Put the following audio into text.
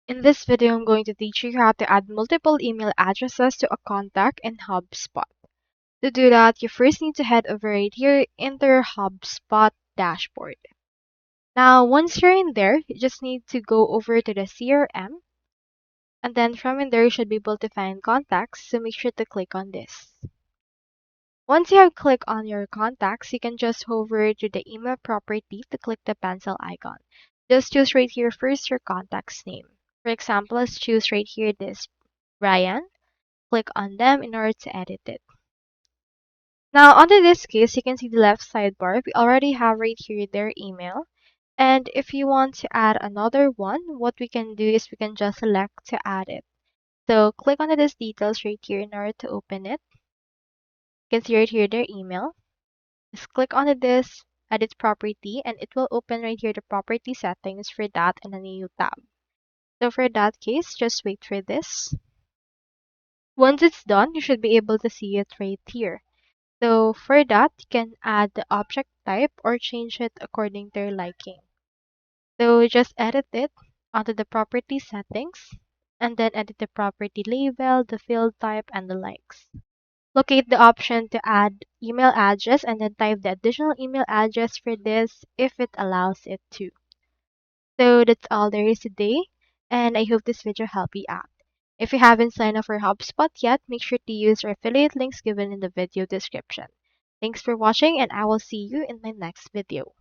In this video, I'm going to teach you how to add multiple email addresses to a contact in HubSpot. To do that, you first need to head over right here into your HubSpot dashboard. Now, once you're in there, you just need to go over to the CRM, and then from in there, you should be able to find contacts, so make sure to click on this. Once you have clicked on your contacts, you can just hover to the email property to click the pencil icon. Just choose right here first your contact's name. For example, let's choose right here this Brian. Click on them in order to edit it. Now, under this case, you can see the left sidebar. We already have right here their email. And if you want to add another one, what we can do is we can just select to add it. So click on this details right here in order to open it. You can see right here their email. Just click on this edit property and it will open right here the property settings for that in a new tab. So for that case, just wait for this. Once it's done, you should be able to see it right here. So for that, you can add the object type or change it according to your liking. So just edit it onto the property settings and then edit the property label, the field type, and the likes. Locate the option to add email address and then type the additional email address for this if it allows it to. So that's all there is today, and I hope this video helped you out. If you haven't signed up for HubSpot yet, make sure to use our affiliate links given in the video description. Thanks for watching, and I will see you in my next video.